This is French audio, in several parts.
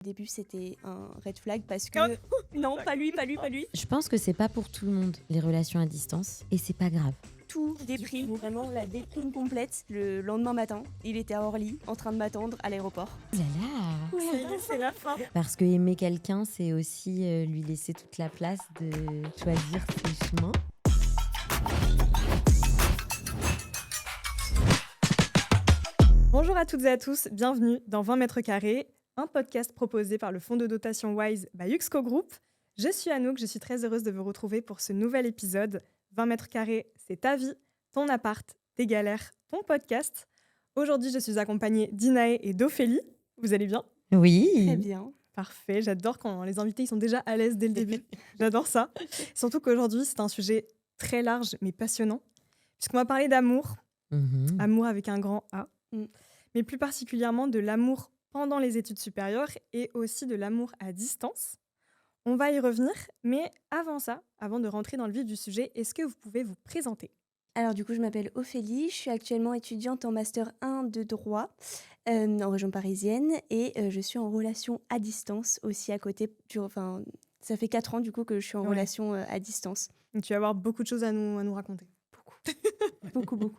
Au début, c'était un red flag parce que non, pas lui. Je pense que c'est pas pour tout le monde, les relations à distance, et c'est pas grave. Tout déprime, vraiment la déprime complète. Le lendemain matin, il était à Orly, en train de m'attendre à l'aéroport. Oh là là. C'est la fin. Parce que aimer quelqu'un, c'est aussi lui laisser toute la place de choisir ses chemins. Bonjour à toutes et à tous, bienvenue dans 20 mètres carrés, un podcast proposé par le fonds de dotation Wise by Uxco Group. Je suis Anouk, je suis très heureuse de vous retrouver pour ce nouvel épisode. 20 mètres carrés, c'est ta vie, ton appart, tes galères, ton podcast. Aujourd'hui, je suis accompagnée d'Inaë et d'Ophélie. Vous allez bien ? Oui. Très bien. Parfait, j'adore quand les invités ils sont déjà à l'aise dès le début. J'adore ça. Surtout qu'aujourd'hui, c'est un sujet très large mais passionnant, puisqu'on va parler d'amour, amour avec un grand A, mais plus particulièrement de l'amour pendant les études supérieures et aussi de l'amour à distance. On va y revenir, mais avant ça, avant de rentrer dans le vif du sujet, est-ce que vous pouvez vous présenter ? Alors du coup, je m'appelle Ophélie, je suis actuellement étudiante en Master 1 de droit en région parisienne et je suis en relation à distance aussi à côté. Ça fait 4 ans du coup que je suis en relation à distance. Donc, tu vas avoir beaucoup de choses à nous raconter. Beaucoup.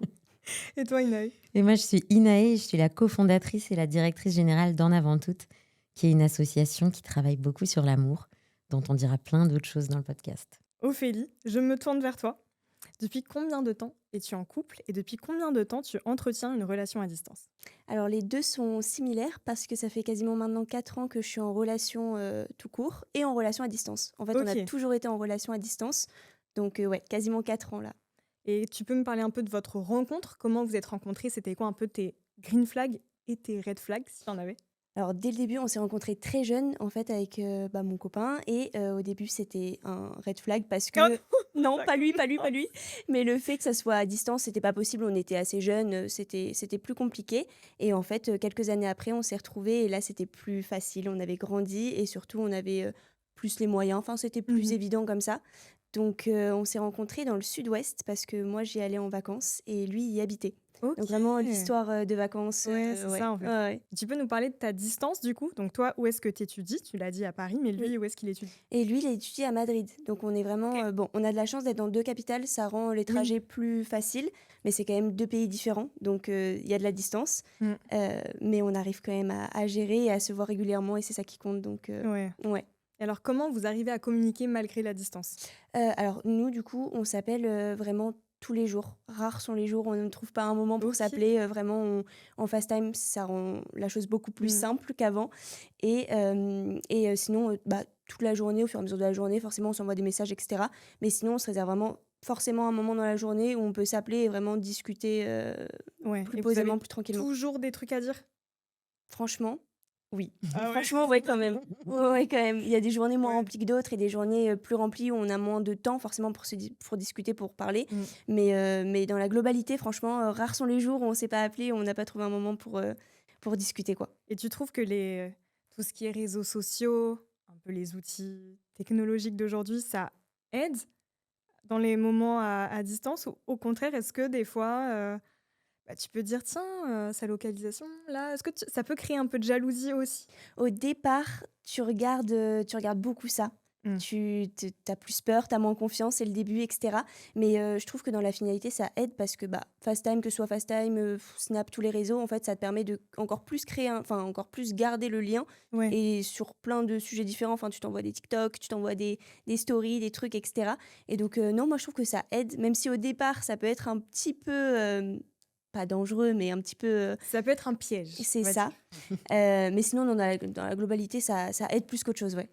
Et toi, Inaë ? Et moi, je suis Inaë, je suis la cofondatrice et la directrice générale d'En Avant Toutes, qui est une association qui travaille beaucoup sur l'amour, dont on dira plein d'autres choses dans le podcast. Ophélie, je me tourne vers toi. Depuis combien de temps es-tu en couple et depuis combien de temps tu entretiens une relation à distance ? Alors les deux sont similaires parce que ça fait quasiment maintenant 4 ans que je suis en relation tout court et en relation à distance. En fait, on a toujours été en relation à distance, donc quasiment 4 ans là. Et tu peux me parler un peu de votre rencontre ? Comment vous êtes rencontrés ? C'était quoi un peu tes green flags et tes red flags, si tu en avais ? Alors dès le début, on s'est rencontrés très jeunes en fait avec mon copain et au début c'était un red flag parce que non, pas lui, mais le fait que ça soit à distance, c'était pas possible, on était assez jeunes, c'était plus compliqué et en fait quelques années après, on s'est retrouvés et là c'était plus facile, on avait grandi et surtout on avait plus les moyens, enfin c'était plus évident comme ça. Donc on s'est rencontrés dans le sud-ouest parce que moi j'y allais en vacances et lui y habitait. Okay. Donc vraiment l'histoire de vacances. Ouais, c'est ça en fait. Ouais. Tu peux nous parler de ta distance du coup ? Donc toi, où est-ce que tu étudies ? Tu l'as dit à Paris, mais lui, où est-ce qu'il étudie ? Et lui, il étudie à Madrid. Donc on est vraiment... on a de la chance d'être dans 2 capitales, ça rend les trajets plus faciles, mais c'est quand même 2 pays différents, donc il y a de la distance. Mais on arrive quand même à gérer et à se voir régulièrement et c'est ça qui compte. Donc, ouais. Et alors comment vous arrivez à communiquer malgré la distance ? Alors nous, du coup, on s'appelle vraiment tous les jours. Rares sont les jours où on ne trouve pas un moment pour s'appeler. Vraiment, en FaceTime, ça rend la chose beaucoup plus simple qu'avant. Et sinon, toute la journée, au fur et à mesure de la journée, forcément, on s'envoie des messages, etc. Mais sinon, on se réserve vraiment forcément un moment dans la journée où on peut s'appeler et vraiment discuter plus posément, plus tranquillement. Toujours des trucs à dire ? Franchement, oui. Franchement, ouais, quand même. Ouais, quand même. Il y a des journées moins remplies que d'autres et des journées plus remplies où on a moins de temps forcément pour discuter, pour parler. Mais dans la globalité, franchement, rares sont les jours où on ne s'est pas appelé, où on n'a pas trouvé un moment pour discuter, quoi. Et tu trouves que tout ce qui est réseaux sociaux, un peu les outils technologiques d'aujourd'hui, ça aide dans les moments à distance ? Ou au contraire, est-ce que des fois... tu peux dire, tiens, sa localisation, là, est-ce que ça peut créer un peu de jalousie aussi ? Au départ, tu regardes beaucoup ça. Tu as plus peur, tu as moins confiance, c'est le début, etc. Mais je trouve que dans la finalité, ça aide parce que FaceTime, que ce soit FaceTime, Snap, tous les réseaux, en fait, ça te permet de encore plus encore plus garder le lien. Et sur plein de sujets différents, tu t'envoies des TikTok, tu t'envoies des stories, des trucs, etc. Et donc, non, moi, je trouve que ça aide, même si au départ, ça peut être un petit peu... pas dangereux, mais un petit peu... Ça peut être un piège. C'est ça. Mais sinon, dans la globalité, ça aide plus qu'autre chose, ouais.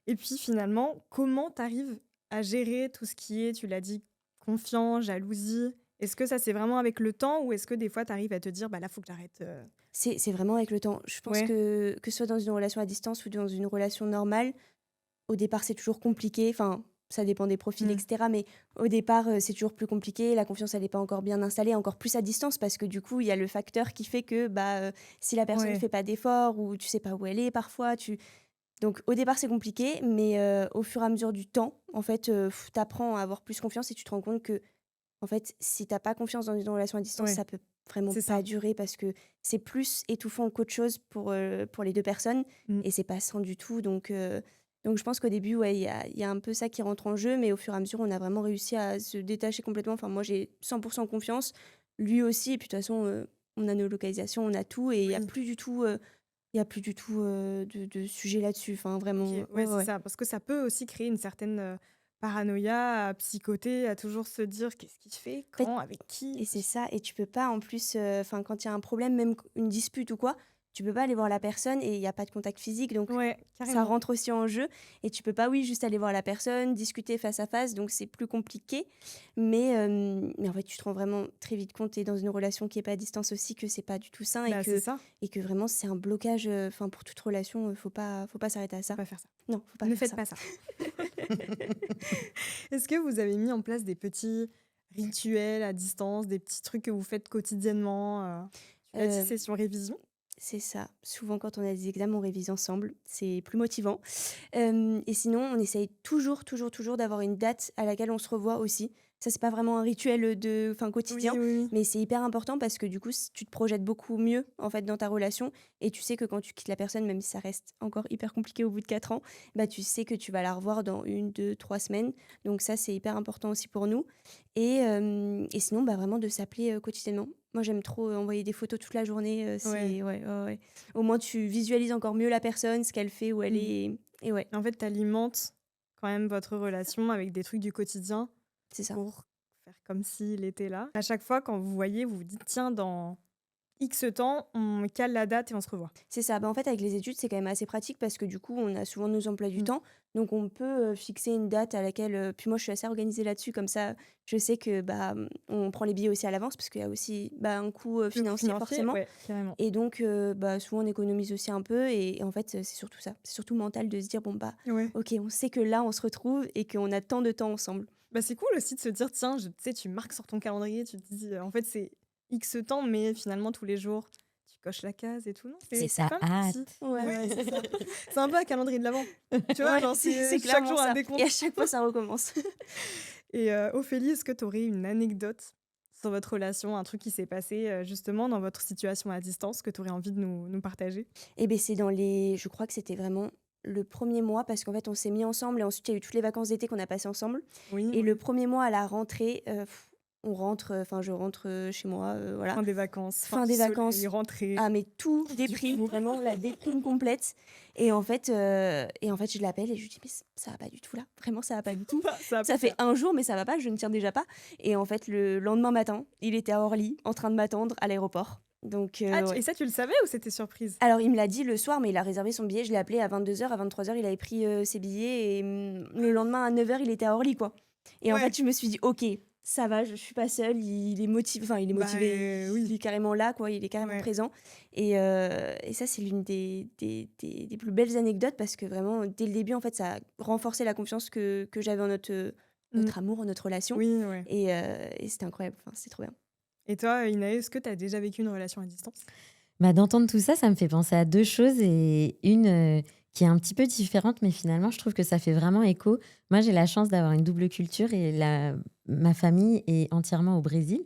Et puis finalement, comment tu arrives à gérer tout ce qui est, tu l'as dit, confiance, jalousie ? Est-ce que ça, c'est vraiment avec le temps ou est-ce que des fois, tu arrives à te dire, là, il faut que j'arrête C'est vraiment avec le temps. Je pense que ce soit dans une relation à distance ou dans une relation normale, au départ, c'est toujours compliqué. Enfin... ça dépend des profils, etc. Mais au départ, c'est toujours plus compliqué. La confiance, elle n'est pas encore bien installée, encore plus à distance, parce que du coup, il y a le facteur qui fait que si la personne ne fait pas d'efforts ou tu ne sais pas où elle est parfois, Donc au départ, c'est compliqué, mais au fur et à mesure du temps, en fait, tu apprends à avoir plus confiance et tu te rends compte que en fait, si tu n'as pas confiance dans une relation à distance, ça peut vraiment C'est pas ça. durer parce que c'est plus étouffant qu'autre chose pour les 2 personnes Mmh. et c'est pas sain du tout donc je pense qu'au début, ouais, il y a un peu ça qui rentre en jeu mais au fur et à mesure, on a vraiment réussi à se détacher complètement. Enfin, moi, j'ai 100 confiance, lui aussi et puis de toute façon, on a nos localisations, on a tout et Oui. il y a plus du tout, de sujet là-dessus. Enfin, OK, vraiment, ouais, ouais, ouais, c'est ouais. ça. Parce que ça peut aussi créer une certaine, paranoïa, à psychoter, à toujours se dire: «Qu'est-ce qu'il fait? En fait Quand? Avec qui?» et c'est ça et tu peux pas en plus, enfin, quand il y a un problème, même une dispute ou quoi, tu peux pas aller voir la personne et il y a pas de contact physique donc Ouais, ça carrément. rentre aussi en jeu et tu peux pas, oui, juste aller voir la personne, discuter face à face donc c'est plus compliqué mais en fait, tu te rends vraiment très vite compte, tu dans une relation qui est pas à distance aussi, que c'est pas du tout sain Bah, c'est ça, et que vraiment c'est un blocage, enfin, pour toute relation, faut pas s'arrêter à faut ça. pas faire ça. Non, faut pas Ne faire faites ça. pas ça. Est-ce que vous avez mis en place des petits rituels à distance, des petits trucs que vous faites quotidiennement, tu l'as dit, Heu session révision? C'est ça. Souvent, quand on a des examens, on révise ensemble. C'est plus motivant. Et sinon, on essaye toujours, toujours, toujours d'avoir une date à laquelle on se revoit aussi. Ça, c'est pas vraiment un rituel enfin, Oui, quotidien, oui, oui. mais c'est hyper important parce que du coup, tu te projettes beaucoup mieux en fait dans ta relation et tu sais que quand tu quittes la personne, même si ça reste encore hyper compliqué au bout de 4 ans, bah tu sais que tu vas la revoir dans 1, 2, 3 semaines. Donc ça, c'est hyper important aussi pour nous. Et sinon, bah vraiment de s'appeler quotidiennement. Moi, j'aime trop, envoyer des photos toute la journée, Ouais. c'est ouais, ouais, ouais. Au moins, tu visualises encore mieux la personne, ce qu'elle fait, où elle Mmh. est et ouais, En fait, tu alimentes quand même votre relation avec des trucs du quotidien c'est ça. pour faire comme s'il était là. À chaque fois, quand vous voyez, vous vous dites: «Tiens, dans X temps, on cale la date et on se revoit». C'est ça. Bah, en fait, avec les études, c'est quand même assez pratique parce que du coup, on a souvent nos emplois du Mmh. temps. Donc, on peut fixer une date à laquelle. Puis moi, je suis assez organisée là-dessus. Comme ça, je sais que bah, on prend les billets aussi à l'avance parce qu'il y a aussi bah, un coût Le coût financier, financier, forcément. ouais, carrément. Et donc, bah, souvent, on économise aussi un peu. Et en fait, c'est surtout ça. C'est surtout mental de se dire bon, bah, Ouais. ok, on sait que là, on se retrouve et qu'on a tant de temps ensemble. Bah, c'est cool aussi de se dire: «Tiens», tu sais, tu marques sur ton calendrier, tu te dis, en fait, c'est X temps, mais finalement, tous les jours, tu coches la case et tout. Non, C'est c'est ça, pas mal aussi. hâte. Ouais, Ouais, ouais, c'est ça. C'est un peu un calendrier de l'avent. Tu vois? ouais, Genre, c'est c'est chaque clairement jour un ça. Et à décompte. chaque fois, ça recommence. Et Ophélie, est-ce que tu aurais une anecdote sur votre relation, un truc qui s'est passé, justement dans votre situation à distance que tu aurais envie de nous partager? Et ben c'est je crois que c'était vraiment le premier mois parce qu'en fait, on s'est mis ensemble et ensuite il y a eu toutes les vacances d'été qu'on a passées ensemble Oui, et le oui. premier mois à la rentrée, on rentre, enfin je rentre, chez moi, voilà. Fin des vacances, fin Fin du des soleil, vacances, rentrée, ah mais tout du déprime, coup. vraiment la déprime complète et en fait, je l'appelle et je lui dis: «Mais ça va pas du tout là, vraiment ça va pas du tout. Ça a Ça pas fait l'air. un jour mais ça va pas, je ne tiens déjà pas» et en fait, le lendemain matin, il était à Orly en train de m'attendre à l'aéroport donc Ah, ouais. et ça, tu le savais ou c'était surprise? Alors, il me l'a dit le soir, mais il a réservé son billet. Je l'ai appelé à 22 heures, à 23 heures, il avait pris, ses billets et le lendemain à 9 heures, il était à Orly, quoi. Et en Ouais. fait, je me suis dit: «OK, ça va, je suis pas seule, il est motivé, enfin, il est Bah, motivé, il oui. est carrément là, quoi, il est carrément Ouais. présent» et ça, c'est l'une des plus belles anecdotes parce que vraiment, dès le début, en fait, ça a renforcé la confiance que j'avais en Mmh. notre amour, en notre relation Oui, ouais. et c'était incroyable, enfin, c'était trop bien. Et toi, Inaë, est-ce que tu as déjà vécu une relation à distance? Bah, d'entendre tout ça, ça me fait penser à 2 choses et une, qui est un petit peu différente, mais finalement, je trouve que ça fait vraiment écho. Moi, j'ai la chance d'avoir une double culture et ma famille est entièrement au Brésil,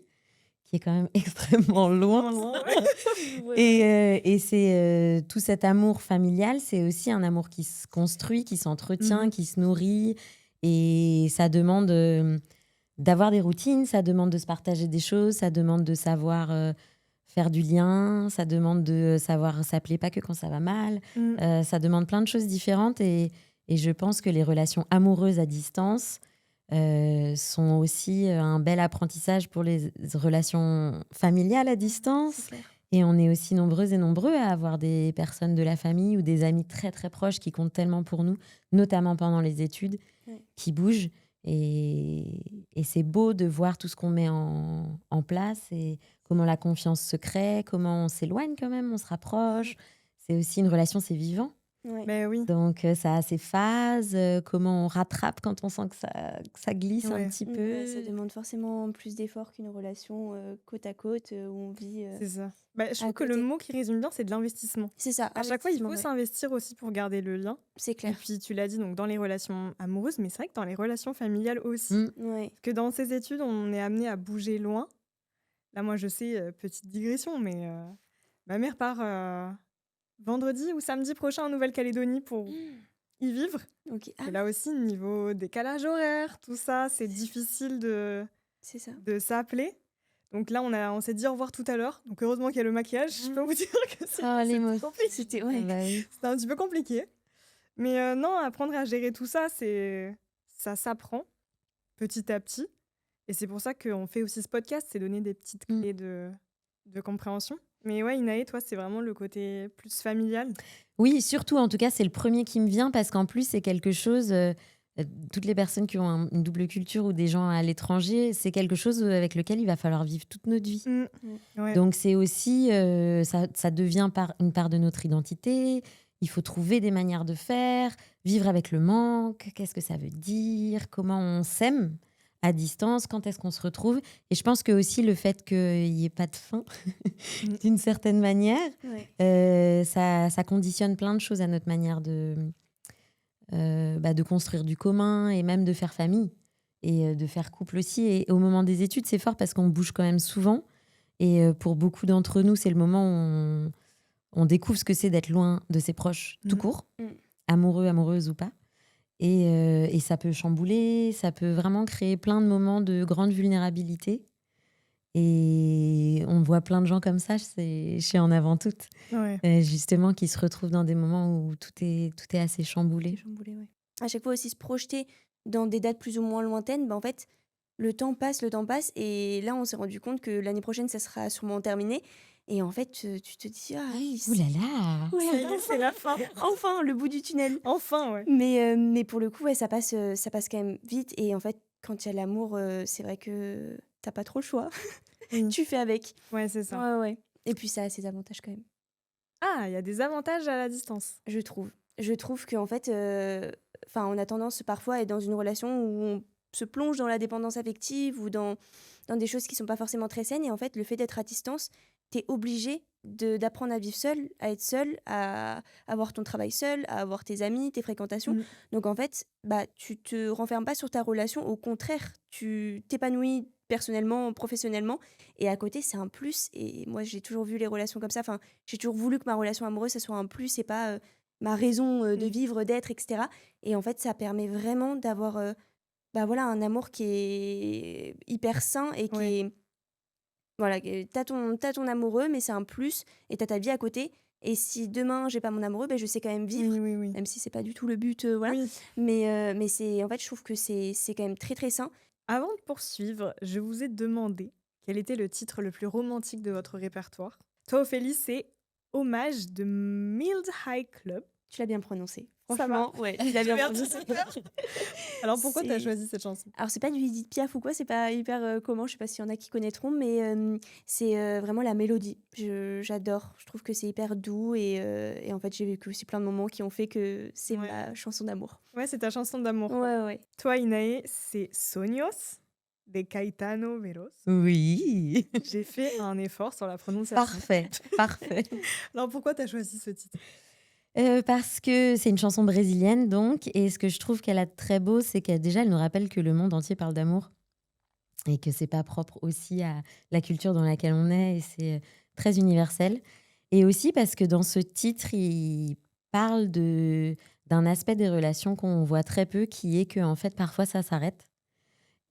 qui est quand même extrêmement loin. Extrêmement loin, ouais. Et c'est, tout cet amour familial, c'est aussi un amour qui se construit, qui s'entretient, Mmh. qui se nourrit et ça demande, d'avoir des routines, ça demande de se partager des choses, ça demande de savoir, faire du lien, ça demande de savoir s'appeler pas que quand ça va mal, Mmh. ça demande plein de choses différentes et je pense que les relations amoureuses à distance, sont aussi, un bel apprentissage pour les relations familiales à C'est distance clair. et on est aussi nombreuses et nombreux à avoir des personnes de la famille ou des amis très, très proches qui comptent tellement pour nous, notamment pendant les études, Ouais. qui bougent et c'est beau de voir tout ce qu'on met en place et comment la confiance se crée, comment on s'éloigne quand même, on se rapproche. C'est aussi une relation, c'est vivant. Ouais. Beh, oui. Donc, ça a ses phases, comment on rattrape quand on sent que ça glisse un Ouais. petit Ouais, ça peu. demande forcément plus d'efforts qu'une relation, côte à côte, où on vit, C'est ça. Bah, je à trouve que le côté. mot qui résume bien, c'est de l'investissement. C'est ça, À chaque fois, il investissement, faut ouais, s'investir aussi pour garder le lien. c'est Et clair. puis, tu l'as dit, donc dans les relations amoureuses, mais c'est vrai que dans les relations familiales aussi. Mmh. Parce que dans ces études, on est amené à bouger loin. Là, moi, je sais, petite digression, mais ma mère part vendredi ou samedi prochain en Nouvelle-Calédonie pour y vivre. Ok. Ah Et oui, là aussi, niveau décalage horaire, tout ça, c'est difficile c'est ça. de s'appeler. Donc là, on s'est dit au revoir tout à l'heure. Donc heureusement qu'il y a le maquillage. Je peux vous dire que Oh, c'était l'émotion. compliqué. C'était Ah ouais. bah oui. C'était un petit peu compliqué. Mais non, apprendre à gérer tout ça, ça s'apprend petit à petit. Et c'est pour ça qu'on fait aussi ce podcast, c'est donner des petites Mm. clés de compréhension. Mais ouais, Inaë, toi, c'est vraiment le côté plus familial. Oui, surtout, en tout cas, c'est le premier qui me vient parce qu'en plus, c'est quelque chose. Toutes les personnes qui ont une double culture ou des gens à l'étranger, c'est quelque chose avec lequel il va falloir vivre toute notre vie. Ouais. Donc, c'est aussi. Ça devient une part de notre identité. Il faut trouver des manières de faire, vivre avec le manque. Qu'est-ce que ça veut dire? Comment on s'aime à distance? Quand est-ce qu'on se retrouve? Et je pense que aussi le fait qu'il n'y ait pas de fin, d'une certaine manière, Ouais. ça conditionne plein de choses à notre manière de construire du commun et même de faire famille et de faire couple aussi. Et au moment des études, c'est fort parce qu'on bouge quand même souvent. Et pour beaucoup d'entre nous, c'est le moment où on découvre ce que c'est d'être loin de ses proches tout court, amoureux, amoureuse ou pas. Et ça peut chambouler, ça peut vraiment créer plein de moments de grande vulnérabilité. Et on voit plein de gens comme ça chez En Avant Toutes, justement, qui se retrouvent dans des moments où tout est assez chamboulé. Ouais. À chaque fois aussi se projeter dans des dates plus ou moins lointaines, bah en fait, le temps passe. Et là, on s'est rendu compte que l'année prochaine, ça sera sûrement terminé. Et en fait, tu te dis, ah oui, Ouh là là! ouais, C'est la fin. enfin, le bout du tunnel. Enfin, ouais. Mais pour le coup, ouais, ça passe quand même vite. Et en fait, quand il y a l'amour, c'est vrai que t'as pas trop le choix. Tu fais avec. Ouais, c'est ça. Ouais. Et puis ça a ses avantages quand même, Ah, il y a des avantages à la distance. je trouve. Je trouve qu'en fait, on a tendance parfois à être dans une relation où on se plonge dans la dépendance affective ou dans des choses qui sont pas forcément très saines. Et en fait, le fait d'être à distance, t'es obligé d'apprendre à vivre seul, à être seul, à avoir ton travail seul, à avoir tes amis, tes fréquentations. Donc en fait, bah, tu te renfermes pas sur ta relation. Au contraire, tu t'épanouis personnellement, professionnellement. Et à côté, c'est un plus. Et moi, j'ai toujours vu les relations comme ça. Enfin, j'ai toujours voulu que ma relation amoureuse, ça soit un plus et pas ma raison de vivre, d'être, etc. Et en fait, ça permet vraiment d'avoir un amour qui est hyper sain et qui est... Voilà, t'as ton amoureux, mais c'est un plus, et t'as ta vie à côté. Et si demain, j'ai pas mon amoureux, je sais quand même vivre, Oui. même si c'est pas du tout le but, voilà. Oui. Mais c'est, en fait, je trouve que c'est quand même très, très sain. Avant de poursuivre, je vous ai demandé quel était le titre le plus romantique de votre répertoire. Toi, Ophélie, c'est Hommage de Mild High Club. Tu l'as bien prononcé. Ça va. Franchement, ouais, tu l'as bien prononcé. Alors pourquoi tu as choisi cette chanson? Alors, c'est pas du Edith Piaf ou quoi, c'est pas hyper comment, je sais pas s'il y en a qui connaîtront, mais c'est vraiment la mélodie. J'adore, je trouve que c'est hyper doux et en fait, j'ai vécu aussi plein de moments qui ont fait que c'est ma chanson d'amour. Ouais, c'est ta chanson d'amour. Ouais. Toi, Inaë, c'est Soños de Caetano Veloz. Oui! J'ai fait un effort sur la prononciation. Parfait. Alors pourquoi tu as choisi ce titre? Parce que c'est une chanson brésilienne, donc, et ce que je trouve qu'elle a de très beau, c'est qu'elle nous rappelle que le monde entier parle d'amour et que c'est pas propre aussi à la culture dans laquelle on est, et c'est très universel. Et aussi parce que dans ce titre, il parle d'un aspect des relations qu'on voit très peu, qui est que en fait parfois ça s'arrête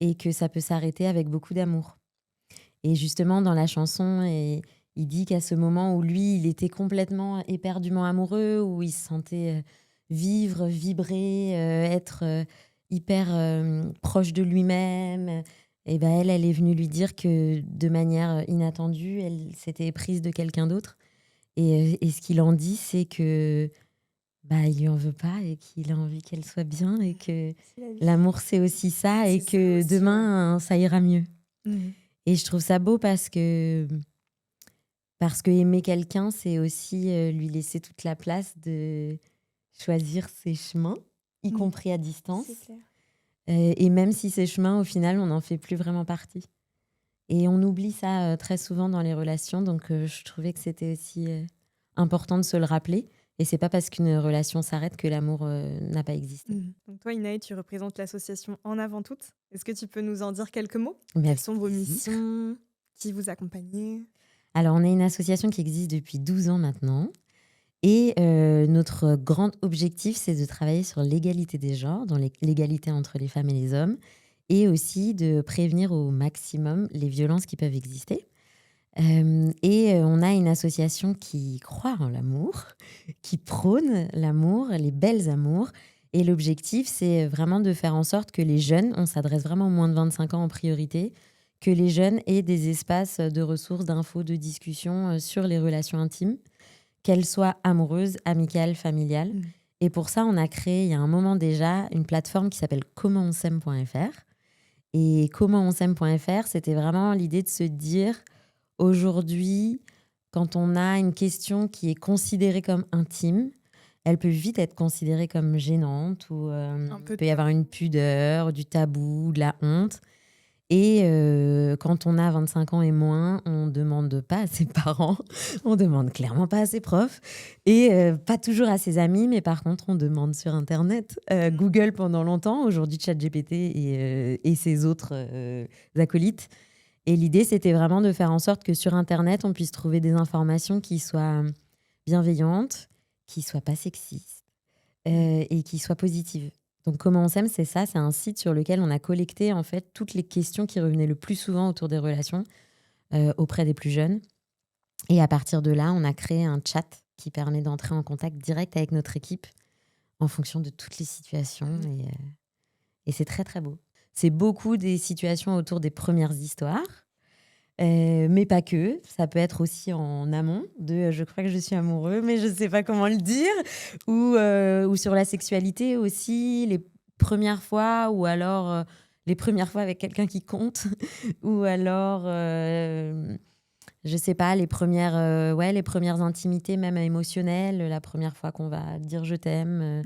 et que ça peut s'arrêter avec beaucoup d'amour. Et justement, dans la chanson, il dit qu'à ce moment où lui, il était complètement éperdument amoureux, où il se sentait vivre, vibrer, être hyper proche de lui-même, et ben elle est venue lui dire que de manière inattendue, elle s'était éprise de quelqu'un d'autre. Et ce qu'il en dit, c'est que il lui en veut pas et qu'il a envie qu'elle soit bien et que l'amour, c'est aussi ça, et que demain, ça ira mieux. Et je trouve ça beau parce que aimer quelqu'un, c'est aussi lui laisser toute la place de choisir ses chemins, y compris à distance. C'est clair. Et même si ces chemins, au final, on n'en fait plus vraiment partie. Et on oublie ça très souvent dans les relations. Donc, je trouvais que c'était aussi important de se le rappeler. Et c'est pas parce qu'une relation s'arrête que l'amour n'a pas existé. Donc toi, Inaë, tu représentes l'association En Avant Toutes. Est-ce que tu peux nous en dire quelques mots? Mais Quelles sont vos missions? Qui vous accompagnez? Alors, on est une association qui existe depuis 12 ans maintenant. Et notre grand objectif, c'est de travailler sur l'égalité des genres, dans l'égalité entre les femmes et les hommes, et aussi de prévenir au maximum les violences qui peuvent exister. On a une association qui croit en l'amour, qui prône l'amour, les belles amours. Et l'objectif, c'est vraiment de faire en sorte que les jeunes, on s'adresse vraiment aux moins de 25 ans en priorité, que les jeunes aient des espaces de ressources, d'infos, de discussion sur les relations intimes, qu'elles soient amoureuses, amicales, familiales. Et pour ça, on a créé, il y a un moment déjà, une plateforme qui s'appelle commentonsaime.fr. Et commentonsaime.fr, c'était vraiment l'idée de se dire, aujourd'hui, quand on a une question qui est considérée comme intime, elle peut vite être considérée comme gênante, ou il peut y avoir une pudeur, du tabou, de la honte. Et quand on a 25 ans et moins, on ne demande pas à ses parents, on demande clairement pas à ses profs, et pas toujours à ses amis, mais par contre, on demande sur Internet. Google pendant longtemps, aujourd'hui ChatGPT et ses autres acolytes. Et l'idée, c'était vraiment de faire en sorte que sur Internet, on puisse trouver des informations qui soient bienveillantes, qui ne soient pas sexistes et qui soient positives. Donc, Comment on s'aime, c'est ça, c'est un site sur lequel on a collecté en fait toutes les questions qui revenaient le plus souvent autour des relations auprès des plus jeunes. Et à partir de là, on a créé un chat qui permet d'entrer en contact direct avec notre équipe en fonction de toutes les situations. Et c'est très, très beau. C'est beaucoup des situations autour des premières histoires, mais pas que. Ça peut être aussi en amont de je crois que je suis amoureux, mais je ne sais pas comment le dire. Ou sur la sexualité aussi, les premières fois, ou alors les premières fois avec quelqu'un qui compte. Ou alors, je ne sais pas, les premières intimités, même émotionnelles. La première fois qu'on va dire je t'aime.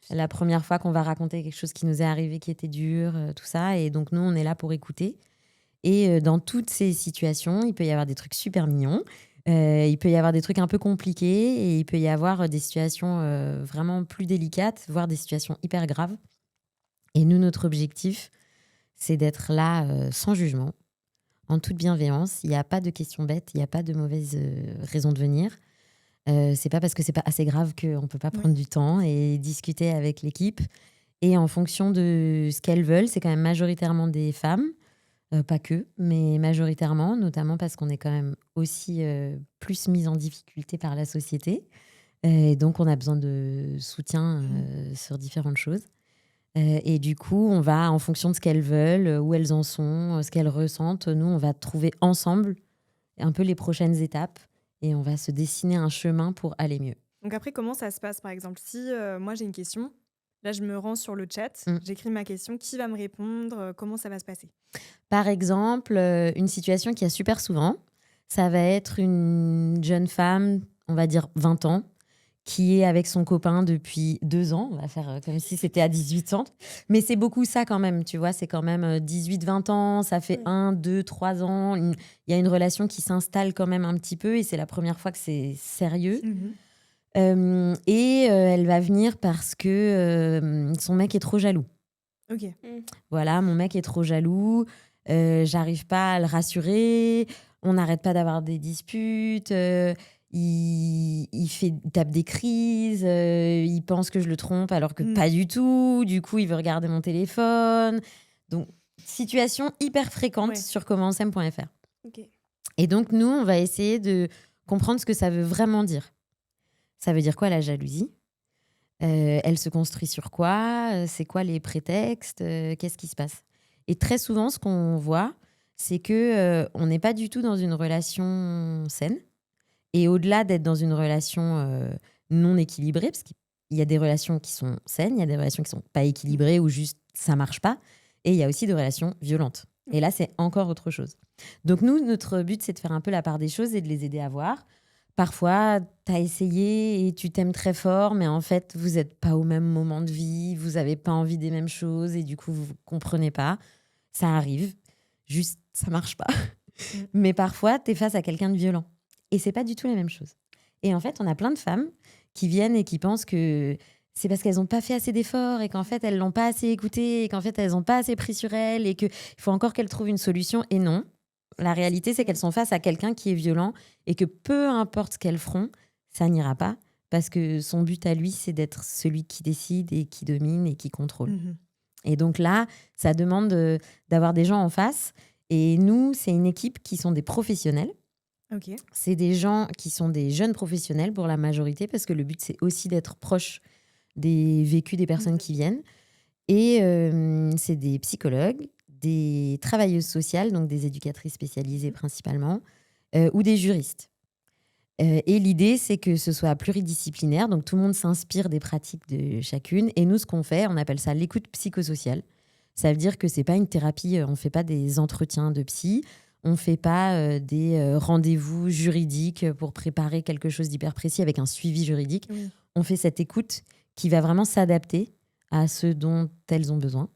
La première fois qu'on va raconter quelque chose qui nous est arrivé, qui était dur, tout ça. Et donc, nous, on est là pour écouter. Et dans toutes ces situations, il peut y avoir des trucs super mignons, il peut y avoir des trucs un peu compliqués, et il peut y avoir des situations vraiment plus délicates, voire des situations hyper graves. Et nous, notre objectif, c'est d'être là sans jugement, en toute bienveillance. Il n'y a pas de questions bêtes, il n'y a pas de mauvaise raison de venir. C'est pas parce que c'est pas assez grave qu'on ne peut pas prendre du temps et discuter avec l'équipe. Et en fonction de ce qu'elles veulent, c'est quand même majoritairement des femmes. Pas que, mais majoritairement, notamment parce qu'on est quand même aussi plus mis en difficulté par la société. Et donc, on a besoin de soutien sur différentes choses. Et du coup, on va, en fonction de ce qu'elles veulent, où elles en sont, ce qu'elles ressentent, nous, on va trouver ensemble un peu les prochaines étapes et on va se dessiner un chemin pour aller mieux. Donc après, comment ça se passe, par exemple? Si moi, j'ai une question, là, je me rends sur le chat, j'écris ma question, qui va me répondre? Comment ça va se passer? Par exemple, une situation qu'il y a super souvent, ça va être une jeune femme, on va dire 20 ans, qui est avec son copain depuis 2 ans. On va faire comme si c'était à 18 ans. Mais c'est beaucoup ça quand même, tu vois. C'est quand même 18-20 ans, ça fait 1, 2, 3 ans. Il y a une relation qui s'installe quand même un petit peu et c'est la première fois que c'est sérieux. Elle va venir parce que son mec est trop jaloux. Ok. Voilà, mon mec est trop jaloux, j'arrive pas à le rassurer, on n'arrête pas d'avoir des disputes, il tape des crises, il pense que je le trompe alors que pas du tout, du coup il veut regarder mon téléphone. Donc, situation hyper fréquente sur commentonsaime.fr. Okay. Et donc, nous, on va essayer de comprendre ce que ça veut vraiment dire. Ça veut dire quoi la jalousie ? Elle se construit sur quoi ? C'est quoi les prétextes ? Qu'est-ce qui se passe ? Et très souvent, ce qu'on voit, c'est que on n'est pas du tout dans une relation saine. Et au-delà d'être dans une relation non équilibrée, parce qu'il y a des relations qui sont saines, il y a des relations qui sont pas équilibrées ou juste ça marche pas. Et il y a aussi des relations violentes. Et là, c'est encore autre chose. Donc nous, notre but, c'est de faire un peu la part des choses et de les aider à voir. Parfois, tu as essayé et tu t'aimes très fort, mais en fait, vous n'êtes pas au même moment de vie, vous n'avez pas envie des mêmes choses et du coup, vous ne comprenez pas. Ça arrive, juste, ça ne marche pas. Mais parfois, tu es face à quelqu'un de violent. Et ce n'est pas du tout la même chose. Et en fait, on a plein de femmes qui viennent et qui pensent que c'est parce qu'elles n'ont pas fait assez d'efforts et qu'en fait, elles ne l'ont pas assez écouté et qu'en fait, elles n'ont pas assez pris sur elles et qu'il faut encore qu'elles trouvent une solution. Et non. La réalité, c'est qu'elles sont face à quelqu'un qui est violent et que peu importe ce qu'elles feront, ça n'ira pas parce que son but à lui, c'est d'être celui qui décide et qui domine et qui contrôle. Et donc là, ça demande d'avoir des gens en face. Et nous, c'est une équipe qui sont des professionnels. Ok. C'est des gens qui sont des jeunes professionnels pour la majorité parce que le but, c'est aussi d'être proche des vécus des personnes qui viennent. Et c'est des psychologues, des travailleuses sociales, donc des éducatrices spécialisées principalement, ou des juristes. Et l'idée, c'est que ce soit pluridisciplinaire, donc tout le monde s'inspire des pratiques de chacune. Et nous, ce qu'on fait, on appelle ça l'écoute psychosociale. Ça veut dire que c'est pas une thérapie, on fait pas des entretiens de psy, on fait pas des rendez-vous juridiques pour préparer quelque chose d'hyper précis avec un suivi juridique. Oui. On fait cette écoute qui va vraiment s'adapter à ce dont elles ont besoin.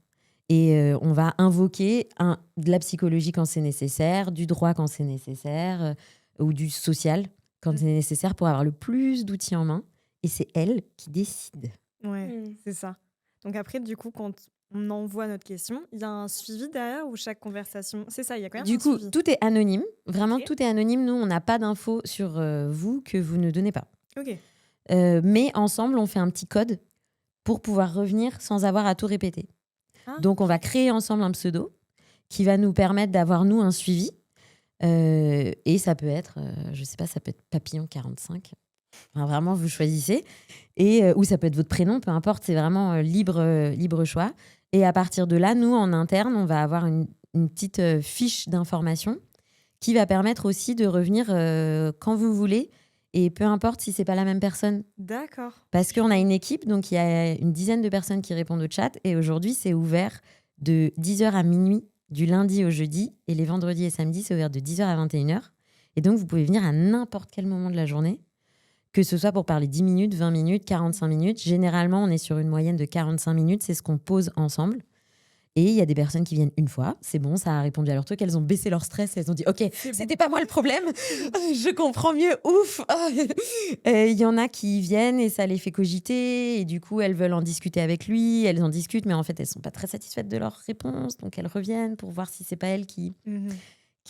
Et on va invoquer de la psychologie quand c'est nécessaire, du droit quand c'est nécessaire, ou du social quand c'est nécessaire pour avoir le plus d'outils en main. Et c'est elles qui décident. Ouais, c'est ça. Donc après, du coup, quand on envoie notre question, il y a un suivi derrière ou chaque conversation... C'est ça, il y a quand même Du un coup, suivi. tout est anonyme. Vraiment, Ok. tout est anonyme. Nous, on n'a pas d'infos sur vous que vous ne donnez pas. Ok. Mais ensemble, on fait un petit code pour pouvoir revenir sans avoir à tout répéter. Ah. Donc, on va créer ensemble un pseudo qui va nous permettre d'avoir, nous, un suivi. Et ça peut être, je sais pas, ça peut être Papillon 45. Enfin, vraiment, vous choisissez. Ou ça peut être votre prénom, peu importe, c'est vraiment libre choix. Et à partir de là, nous, en interne, on va avoir une petite fiche d'information qui va permettre aussi de revenir quand vous voulez. Et peu importe si c'est pas la même personne. D'accord. Parce qu'on a une équipe, donc il y a une dizaine de personnes qui répondent au chat. Et aujourd'hui, c'est ouvert de 10h à minuit, du lundi au jeudi. Et les vendredis et samedis, c'est ouvert de 10h à 21h. Et donc, vous pouvez venir à n'importe quel moment de la journée, que ce soit pour parler 10 minutes, 20 minutes, 45 minutes. Généralement, on est sur une moyenne de 45 minutes. C'est ce qu'on pose ensemble. Et il y a des personnes qui viennent une fois, c'est bon, ça a répondu à leur truc, elles ont baissé leur stress, elles ont dit « Ok, c'était pas moi le problème, je comprends mieux, ouf !» Il y en a qui viennent et ça les fait cogiter, et du coup, elles veulent en discuter avec lui, elles en discutent, mais en fait, elles sont pas très satisfaites de leur réponse, donc elles reviennent pour voir si c'est pas elles qui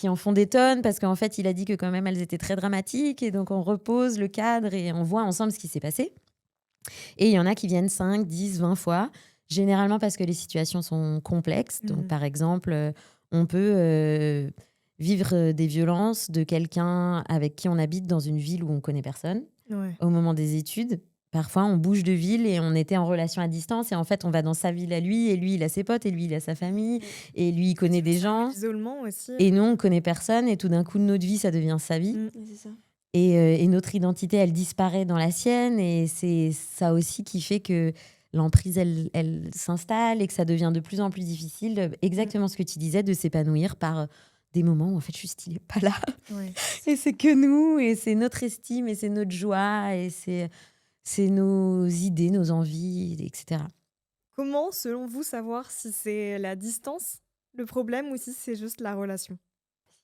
en font des tonnes, parce qu'en fait, il a dit que quand même, elles étaient très dramatiques, et donc on repose le cadre et on voit ensemble ce qui s'est passé. Et il y en a qui viennent 5, 10, 20 fois, généralement parce que les situations sont complexes. Donc, par exemple, on peut vivre des violences de quelqu'un avec qui on habite dans une ville où on connaît personne. Ouais. Au moment des études, parfois, on bouge de ville et on était en relation à distance. Et en fait, on va dans sa ville à lui, et lui, il a ses potes, et lui, il a sa famille, et lui, il connaît des gens. L'isolement aussi. Et nous, on connaît personne, et tout d'un coup, notre vie, ça devient sa vie. C'est ça. Et notre identité, elle disparaît dans la sienne. Et c'est ça aussi qui fait que l'emprise, elle s'installe et que ça devient de plus en plus difficile, exactement ce que tu disais, de s'épanouir par des moments où en fait juste il n'est pas là. Ouais. Et c'est que nous, et c'est notre estime, et c'est notre joie, et c'est nos idées, nos envies, etc. Comment, selon vous, savoir si c'est la distance le problème ou si c'est juste la relation?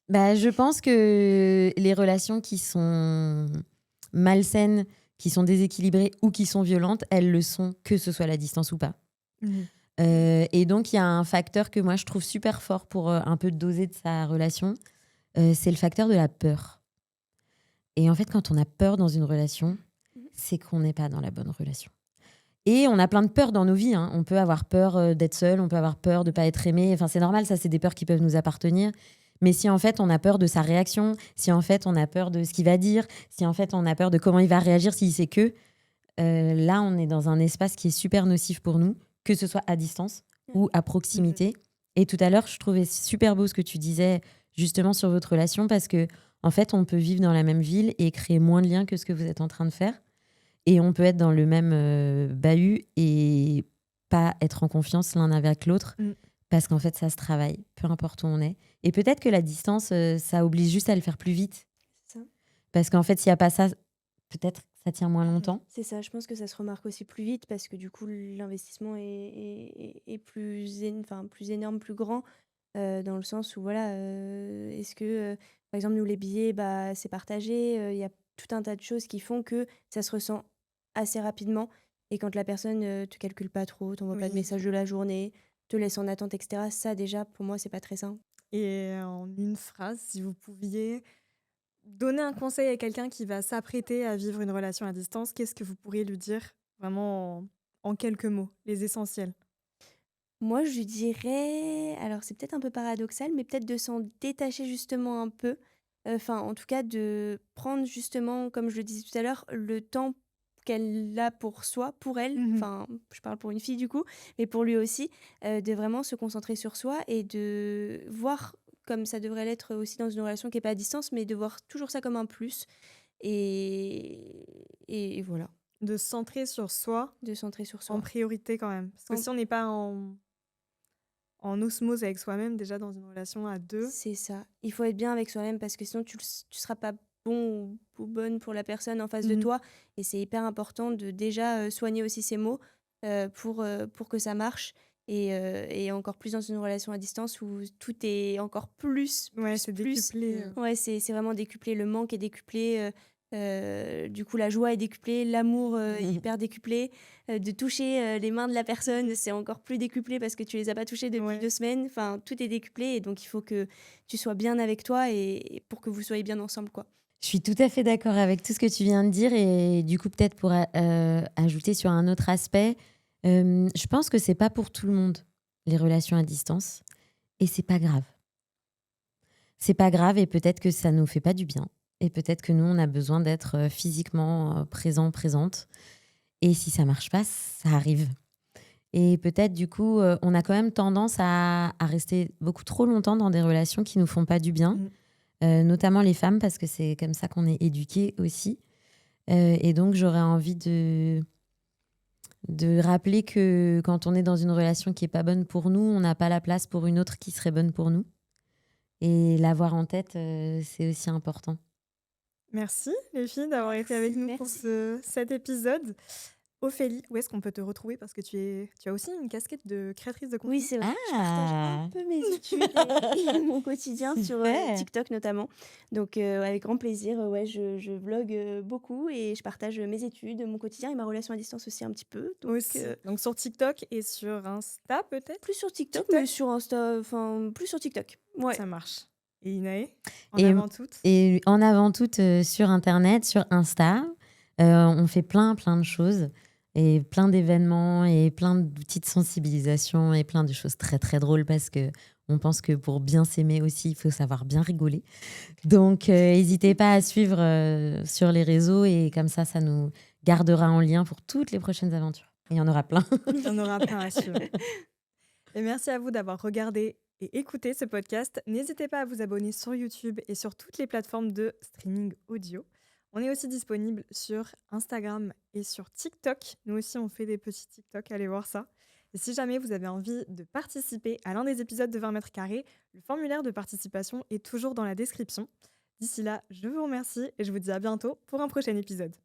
Je pense que les relations qui sont malsaines, qui sont déséquilibrées ou qui sont violentes, elles le sont, que ce soit la distance ou pas. Et donc, il y a un facteur que moi, je trouve super fort pour un peu doser de sa relation, c'est le facteur de la peur. Et en fait, quand on a peur dans une relation, c'est qu'on n'est pas dans la bonne relation. Et on a plein de peurs dans nos vies. Hein. On peut avoir peur d'être seul, on peut avoir peur de ne pas être aimé. Enfin, c'est normal, ça, c'est des peurs qui peuvent nous appartenir. Mais si en fait on a peur de sa réaction, si en fait on a peur de ce qu'il va dire, si en fait on a peur de comment il va réagir s'il sait que, là on est dans un espace qui est super nocif pour nous, que ce soit à distance ou à proximité. Et tout à l'heure, je trouvais super beau ce que tu disais justement sur votre relation, parce que en fait on peut vivre dans la même ville et créer moins de liens que ce que vous êtes en train de faire. Et on peut être dans le même bahut et pas être en confiance l'un avec l'autre. Parce qu'en fait, ça se travaille, peu importe où on est. Et peut-être que la distance, ça oblige juste à le faire plus vite. C'est ça. Parce qu'en fait, s'il n'y a pas ça, peut-être que ça tient moins longtemps. C'est ça, je pense que ça se remarque aussi plus vite parce que du coup, l'investissement est plus énorme, plus grand, dans le sens où, voilà, est-ce que, par exemple, nous, les billets, c'est partagé, il y a tout un tas de choses qui font que ça se ressent assez rapidement. Et quand la personne te calcule pas trop, t'envoie pas de messages de la journée, te laisse en attente, etc., ça, déjà, pour moi, c'est pas très sain. Et en une phrase, si vous pouviez donner un conseil à quelqu'un qui va s'apprêter à vivre une relation à distance, qu'est-ce que vous pourriez lui dire vraiment en quelques mots, les essentiels? Moi, je dirais, alors c'est peut-être un peu paradoxal, mais peut-être de s'en détacher justement un peu. Enfin, en tout cas, de prendre justement, comme je le disais tout à l'heure, le temps qu'elle a pour soi, pour elle. Mmh. Enfin, je parle pour une fille du coup, mais pour lui aussi, de vraiment se concentrer sur soi et de voir, comme ça devrait l'être aussi dans une relation qui est pas à distance, mais de voir toujours ça comme un plus. Et voilà, De se centrer sur soi de se centrer sur en soi. priorité quand même. Parce que En- si on n'est pas en osmose avec soi-même, déjà dans une relation à 2. C'est ça. Il faut être bien avec soi-même parce que sinon tu seras pas bon ou bonne pour la personne en face de Mmh. toi. Et c'est hyper important de déjà soigner aussi ses mots pour que ça marche. Et encore plus dans une relation à distance où tout est encore plus, Ouais, c'est plus. décuplé. Ouais, c'est vraiment décuplé. Le manque est décuplé. Du coup, la joie est décuplée, l'amour est hyper décuplé. De toucher les mains de la personne, c'est encore plus décuplé parce que tu les as pas touchées depuis Ouais. 2 semaines. Enfin, tout est décuplé et donc il faut que tu sois bien avec toi et pour que vous soyez bien ensemble, quoi. Je suis tout à fait d'accord avec tout ce que tu viens de dire et du coup peut-être pour ajouter sur un autre aspect, je pense que c'est pas pour tout le monde les relations à distance et c'est pas grave. C'est pas grave et peut-être que ça nous fait pas du bien et peut-être que nous on a besoin d'être physiquement présent, présente et si ça marche pas, ça arrive. Et peut-être du coup on a quand même tendance à rester beaucoup trop longtemps dans des relations qui nous font pas du bien. Mmh. Notamment les femmes, parce que c'est comme ça qu'on est éduqués aussi. Et donc, j'aurais envie de rappeler que quand on est dans une relation qui n'est pas bonne pour nous, on n'a pas la place pour une autre qui serait bonne pour nous. Et l'avoir en tête, c'est aussi important. Merci les filles d'avoir été avec nous pour Merci. cet épisode. Ophélie, où est-ce qu'on peut te retrouver? Parce que tu as aussi une casquette de créatrice de Oui, contenu. c'est vrai. Je partage un Ah, peu mes études et mon quotidien sur super. TikTok notamment. Donc, avec grand plaisir, ouais, je vlog beaucoup et je partage mes études, mon quotidien et ma relation à distance aussi un petit peu. Donc, Aussi. Donc sur TikTok et sur Insta peut-être? plus sur TikTok, TikTok? mais sur Insta, enfin, plus sur TikTok. Ouais. Ça marche. Et Inaë, en Et, avant toutes. et en avant tout, sur Internet, sur Insta, on fait plein de choses et plein d'événements et plein d'outils de sensibilisation et plein de choses très très drôles parce que on pense que pour bien s'aimer aussi, il faut savoir bien rigoler. Donc, n'hésitez pas à suivre sur les réseaux et comme ça nous gardera en lien pour toutes les prochaines aventures. Et il y en aura plein. Il y en aura plein à suivre. Et merci à vous d'avoir regardé et écouté ce podcast. N'hésitez pas à vous abonner sur YouTube et sur toutes les plateformes de streaming audio. On est aussi disponible sur Instagram et sur TikTok. Nous aussi, on fait des petits TikTok, allez voir ça. Et si jamais vous avez envie de participer à l'un des épisodes de 20 mètres carrés, le formulaire de participation est toujours dans la description. D'ici là, je vous remercie et je vous dis à bientôt pour un prochain épisode.